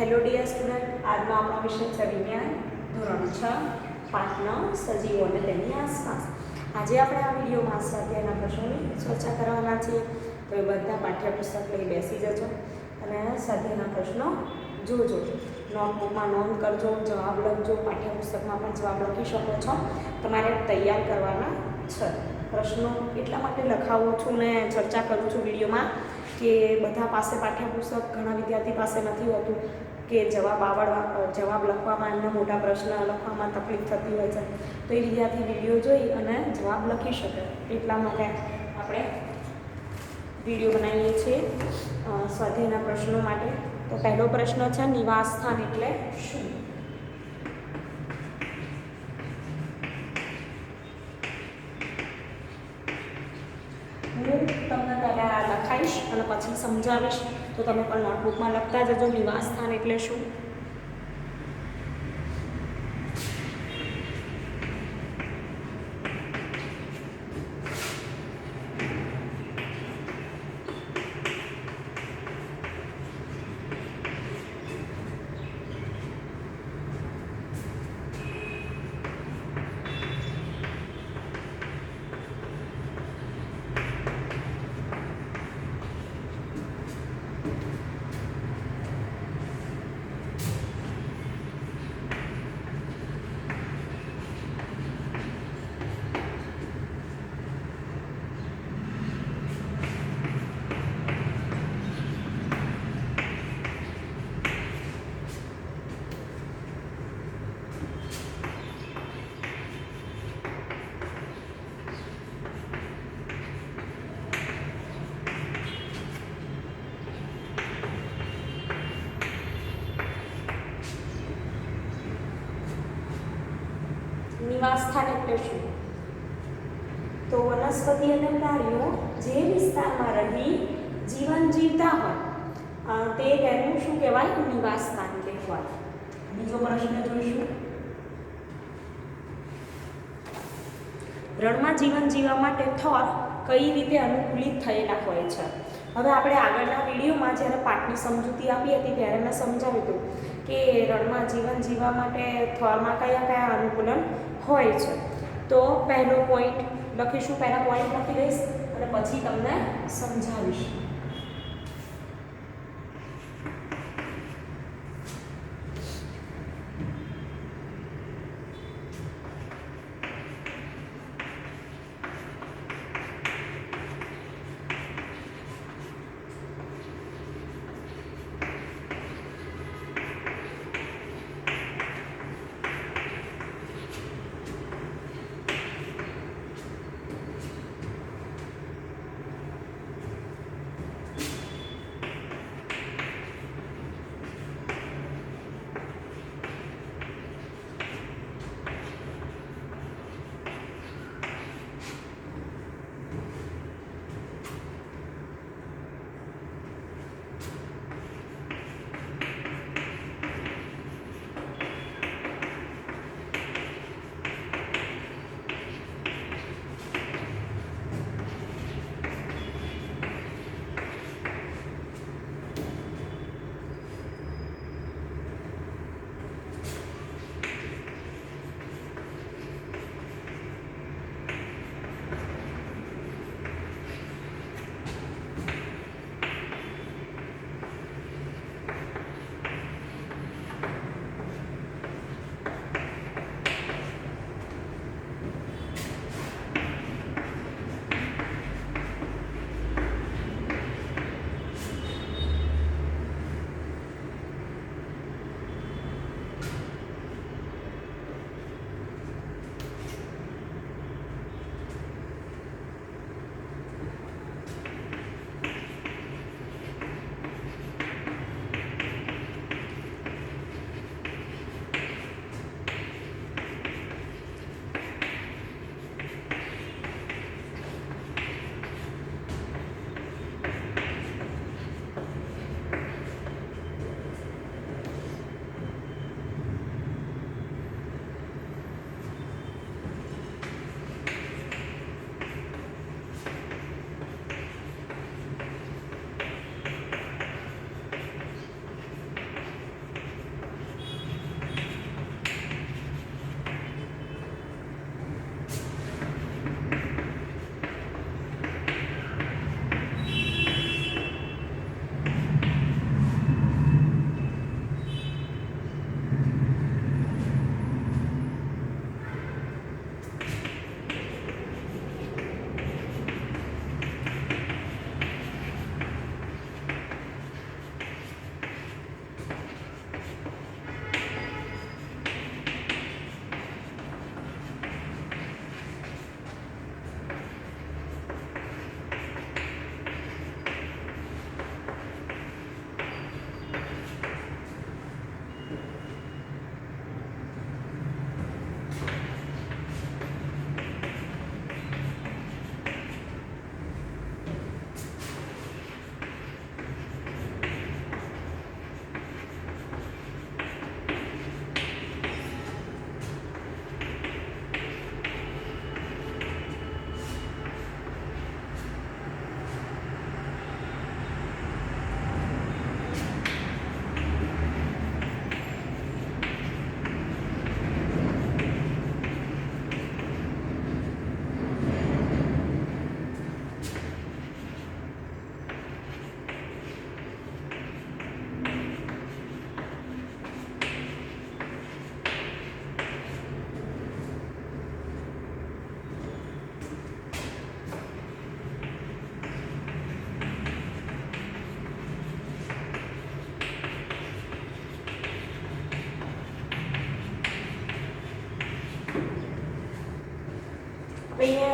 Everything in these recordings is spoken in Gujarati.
હેલો ડિયર સ્ટુડન્ટ, આજનો આપણો વિષય છે વિજ્ઞાન ધોરણ 6 પાઠ 9 સજીવો અને તેની આસપાસ. આજે આપણે આ વિડીયોમાં સ્વાધ્યાયના પ્રશ્નોની ચર્ચા કરવાના છીએ. તો એ બધા પાઠ્યપુસ્તક લઈ બેસી જજો અને સ્વાધ્યાયના પ્રશ્નો જોજો. નોટબુકમાં નોંધ કરજો, જવાબ લખજો, પાઠ્યપુસ્તકમાં પણ જવાબ લખી શકો છો. તમારે તૈયાર કરવાના છે. પ્રશ્નો એટલા માટે લખાવું છું ને ચર્ચા કરું છું વિડીયોમાં કે બધા પાસે પાઠ્યપુસ્તક ઘણા વિદ્યાર્થી પાસે નથી હોતું કે જવાબ લખવામાં એમને મોટા પ્રશ્ન લખવામાં તકલીફ થતી હોય છે. તો એ વિદ્યાર્થી વિડીયો જોઈ અને જવાબ લખી શકે એટલા માટે આપણે વિડીયો બનાવીએ છીએ સ્વાધ્યાયના પ્રશ્નો માટે. તો પહેલો પ્રશ્ન છે નિવાસ સ્થાન એટલે શું? હું તમને પહેલાં લખાઈશ અને પછી સમજાવીશ, તો તમે પણ નોટબુકમાં લખતા જજો નિવાસ સ્થાન એટલે શું. નિવાસ સ્થાન એટલે શું? તો વનસ્પતિ અને પ્રાણીઓ જે વિસ્તારમાં રહી જીવન જીવતા હોય તેનું શું કહેવાય? નિવાસ સ્થાન કહેવાય. બીજો પ્રશ્ન જોઈશું. રણમાં જીવન જીવવા માટે થર કઈ રીતે અનુકૂલિત થયેલા હોય છે? હવે આપણે આગળના વિડીયોમાં જ્યારે પાઠની સમજૂતી આપી હતી ત્યારે મેં સમજાવ્યું હતું કે રણમાં જીવન જીવવા માટે થરમાં કયા કયા અનુકૂલન હોય છે. તો પહેલો પોઈન્ટ લખીશું, પહેલા પોઈન્ટ લખી દઈશ અને પછી તમને સમજાવીશ.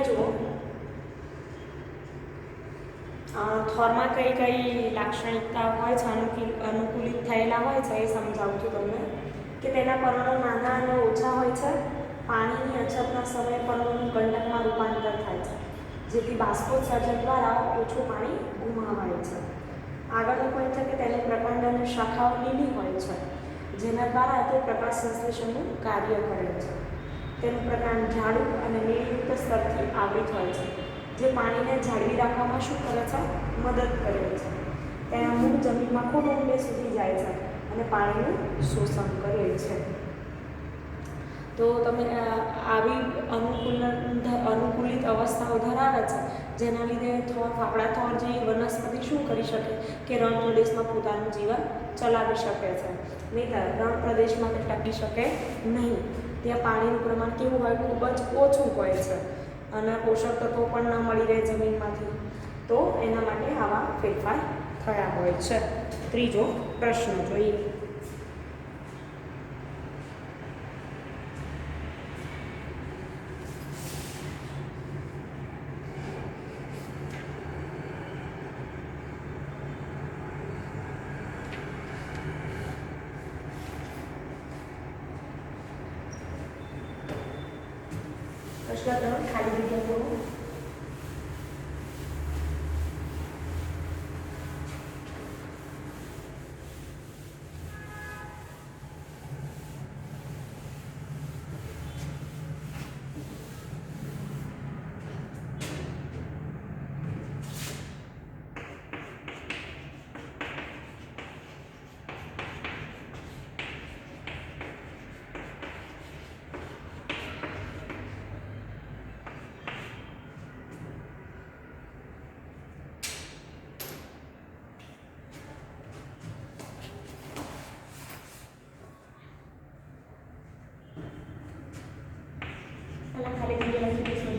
જુઓ, થોરમાં કઈ કઈ લાક્ષણિકતા હોય છે, અનુકૂલિત થયેલા હોય છે એ સમજાવું છું તમને. કે તેના પરમાણુ નાના અને ઓછા હોય છે. પાણીની અછતના સમયે પરમાણુનું ગંડકમાં રૂપાંતર થાય છે, જેથી બાષ્પોત્સર્જન દ્વારા ઓછું પાણી ગુમાવાય છે. આગળનો પોઈન્ટ છે કે તેની પ્રકાંડ અને શાખાઓ લીલી હોય છે, જેના દ્વારા તે પ્રકાશ સંશ્લેષણનું કાર્ય કરે છે. તેનું પ્રકાંડ જાડું અને નીળયુક્ત સ્તરથી આવૃત હોય છે, જે પાણીને જાળવી રાખવામાં શું કરે છે? મદદ કરે છે. તેના મૂળ જમીનમાં ખૂબ ઊંડે સુધી જાય છે અને પાણીનું શોષણ કરે છે. તો તમે આવી અનુકૂલિત અવસ્થાઓ ધરાવે છે, જેના લીધે આપણા થોર જેવી વનસ્પતિ શું કરી શકે કે રણ પ્રદેશમાં પોતાનું જીવન ચલાવી શકે છે. નહીંતર રણ પ્રદેશમાં તે ટકી શકે નહીં. ત્યાં પાણીનું પ્રમાણ કેવું હોય? ખૂબ જ ઓછું હોય છે અને પોષક તત્વો પણ ન મળી રહે જમીનમાંથી. તો એના માટે આવા ફેરફાર થયા હોય છે. ત્રીજો પ્રશ્ન જોઈએ. પ્રશ્ન 3 ખાલી જગ્યા પૂરો. ખાલી જગ્યા લખી દઈશું.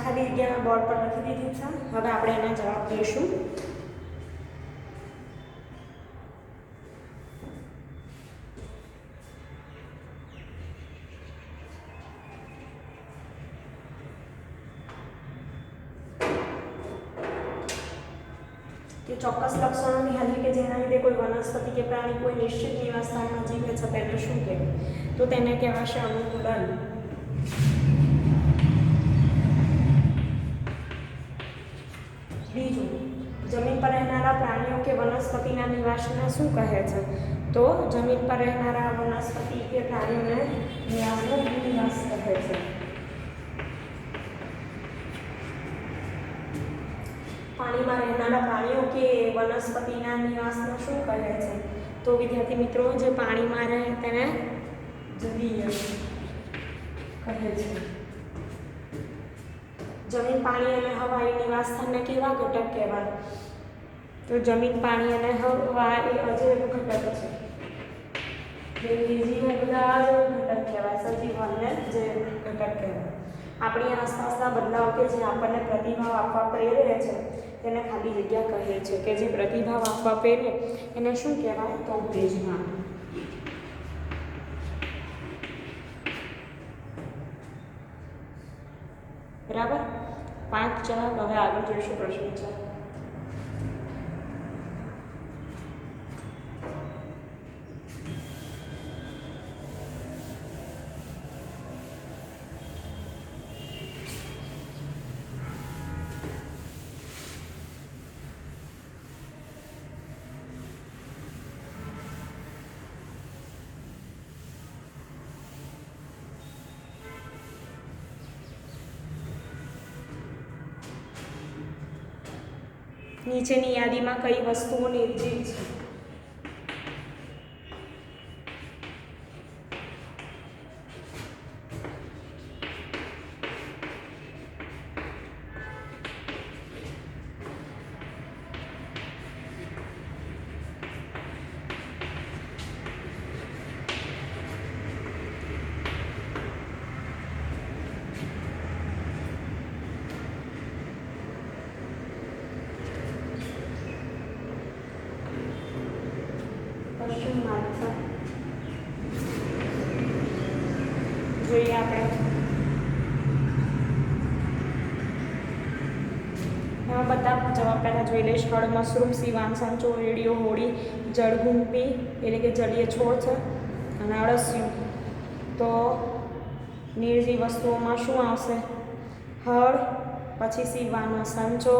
ખાલી જગ્યાના બોર્ડ પર લખી દીધી છે. હવે આપણે એના જવાબ દઈશું. કે ચોક્કસ લક્ષણોની હાજરી કે જેના લીધે કોઈ વનસ્પતિ કે પ્રાણી કોઈ નિશ્ચિત નિવાસ સ્થાનમાં જીવે છે તેને શું કહેવાય? તો તેને કહેવાશે અનુકૂલન. બીજું, જમીન પર રહેનારા પ્રાણીઓ કે વનસ્પતિના નિવાસને શું કહે છે? તો જમીન પર રહેનારા વનસ્પતિ કે પ્રાણીઓને નિવાસનો ભૂનિવાસ કહે છે. પાણીમાં રહેનારા પ્રાણીઓ કે વનસ્પતિના નિવાસને શું કહે છે? તો વિદ્યાર્થી મિત્રો, જે પાણીમાં રહે તેને જલીય કહે છે. જમીન, પાણી અને હવા એ નિવાસ સ્થાનને કેવા ઘટક કહેવાય? તો જમીન, પાણી અને હવા એ અજૈવ ઘટક છે. જે નિર્જીવ બધા અજૈવ ઘટક કહેવાય, સજીવ અને જૈવ ઘટક કહેવાય. આપણી આસપાસના બદલાવ કે જે આપણને પ્રતિભાવ આપવા પ્રેરે છે તેને ખાલી જગ્યા કહે છે. કે જે પ્રતિભાવ આપવા પ્રેરે એને શું કહેવાય? તો ઉત્તેજના. બરાબર. 5 જવાબ. હવે આગળ જોઈશું પ્રશ્ન 4. નીચેની યાદીમાં કઈ વસ્તુઓ નિર્જીવ છે? જોઈએ આપણે. એમાં બધા જવાબ પહેલાં જોઈ લઈશ. હળ, મશરૂમ, સીવાન, સંચો, રેડિયો, હોડી, જળઘૂંપી એટલે કે જલીય છોડ છે, અને અળસિયું. તો નિર્જીવ વસ્તુઓમાં શું આવશે? હળ, પછી સીવાનો, સંચો,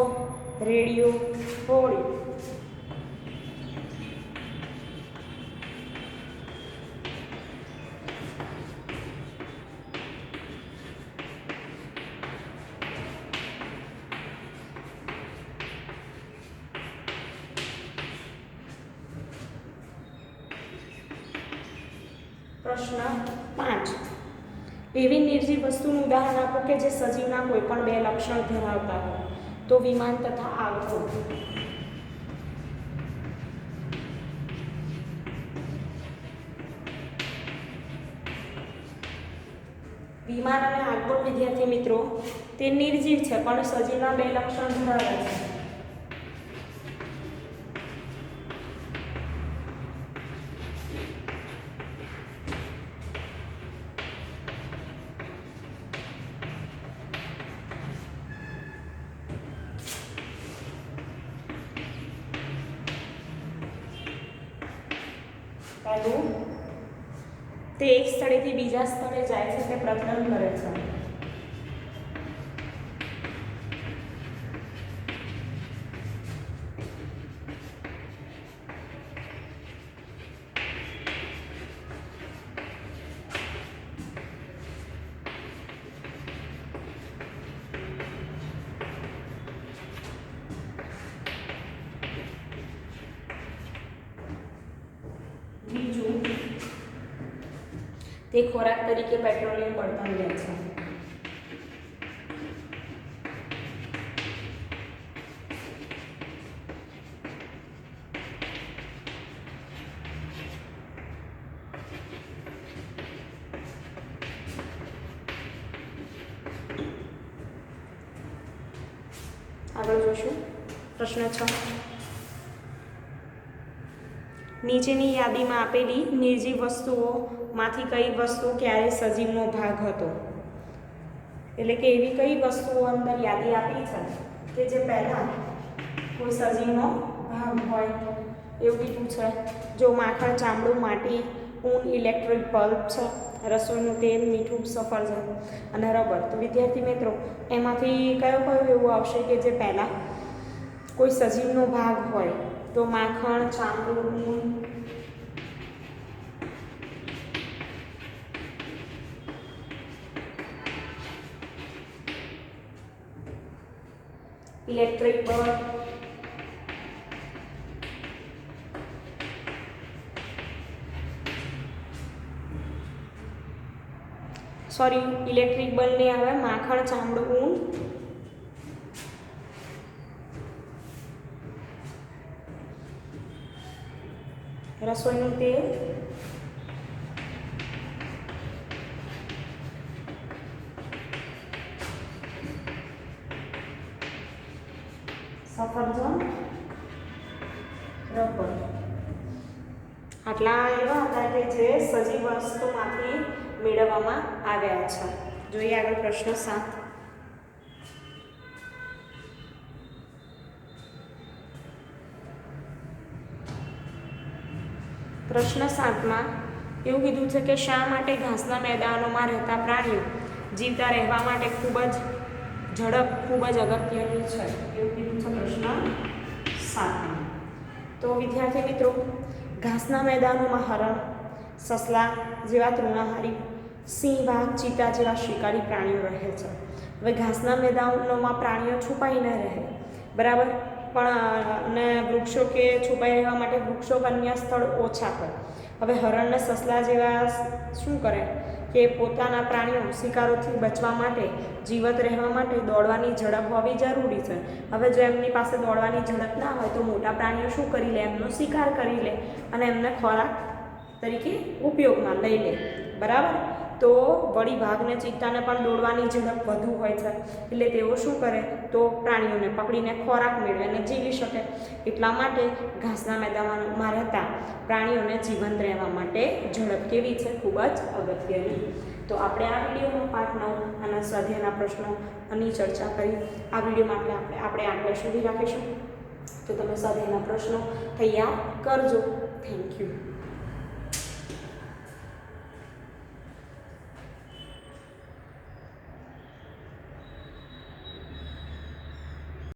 રેડિયો, હોડી. પ્રશ્ન 5. એવી નિર્જીવ વસ્તુનું ઉદાહરણ આપો કે જે સજીવના કોઈ પણ 2 લક્ષણ ધરાવતા હોય. તો વિમાન તથા આગ. વિમાન અને આગળ વિદ્યાર્થી મિત્રો તે નિર્જીવ છે પણ સજીવના 2 લક્ષણ ધરાવે છે. પહેલું, તે એક સ્થળેથી બીજા સ્થળે જાય છે, તે પ્રજનન કરે છે. બીજું, તે ખોરાક તરીકે પેટ્રોલિયમ બળતણ લે છે. આગળ જોશું પ્રશ્ન 6. નીચેની યાદીમાં આપેલી નિર્જીવ વસ્તુઓમાંથી કઈ વસ્તુ ક્યારે સજીવનો ભાગ હતો? એટલે કે એવી કઈ વસ્તુઓ અંદર યાદી આપી છે કે જે પહેલાં કોઈ સજીવનો ભાગ હોય એવું કીધું છે. જો માખણ, ચામડું, માટી, ઊન, ઇલેક્ટ્રિક બલ્બ છે, રસોઈનું તેલ, મીઠું, સફરજન અને રબર. તો વિદ્યાર્થી મિત્રો એમાંથી કયો એવું આવશે કે જે પહેલાં કોઈ સજીવનો ભાગ હોય? તો માખણ, ચામડું, ઊન, ઇલેક્ટ્રિક બલ્બ, ઇલેક્ટ્રિક બલ્બ ને આવે માખણ, ચામડું, ઊન, રસોઈનું તેલ, સફરજન, રબર. આટલા એવા હતા કે જે સજીવ વસ્તુમાંથી મેળવવામાં આવ્યા છે. જોઈએ આગળ પ્રશ્ન 7. પ્રશ્ન 7માં એવું કીધું છે કે શા માટે ઘાસના મેદાનોમાં રહેતા પ્રાણીઓ જીવતા રહેવા માટે ખૂબ જ અગત્યની છે એવું કીધું છે પ્રશ્ન 7માં. તો વિદ્યાર્થી મિત્રો ઘાસના મેદાનોમાં હરણ, સસલા જેવા તૃણાહારી, સિંહ, વાઘ, ચિત્તા જેવા શિકારી પ્રાણીઓ રહે છે. હવે ઘાસના મેદાનોમાં પ્રાણીઓ છુપાઈને રહે, બરાબર, પણ અને વૃક્ષો કે છુપાઈ રહેવા માટે વૃક્ષો અન્ય સ્થળ ઓછા હોય. હવે હરણ ને સસલા જેવા શું કરે કે પોતાના પ્રાણીઓ શિકારોથી બચવા માટે, જીવત રહેવા માટે દોડવાની ઝડપ હોવી જરૂરી છે. હવે જો એમની પાસે દોડવાની ઝડપ ના હોય તો મોટા પ્રાણીઓ શું કરી લે? એમનો શિકાર કરી લે અને એમને ખોરાક તરીકે ઉપયોગમાં લઈ લે, બરાબર. તો વળી વાઘને, ચિત્તાને પણ દોડવાની ઝડપ વધુ હોય છે, એટલે તેઓ શું કરે? તો પ્રાણીઓને પકડીને ખોરાક મેળવે અને જીવી શકે. એટલા માટે ઘાસના મેદાનમાં રહેતા પ્રાણીઓને જીવંત રહેવા માટે ઝડપ કેવી છે? ખૂબ જ અગત્યની. તો આપણે આ વિડીયોનો પાઠ 9 અને સ્વાધ્યાયના પ્રશ્નોની ચર્ચા કરી. આ વિડીયોમાં આપણે આગળ સુધી રાખીશું. તો તમે સ્વાધ્યાયના પ્રશ્નો તૈયાર કરજો. Thank you.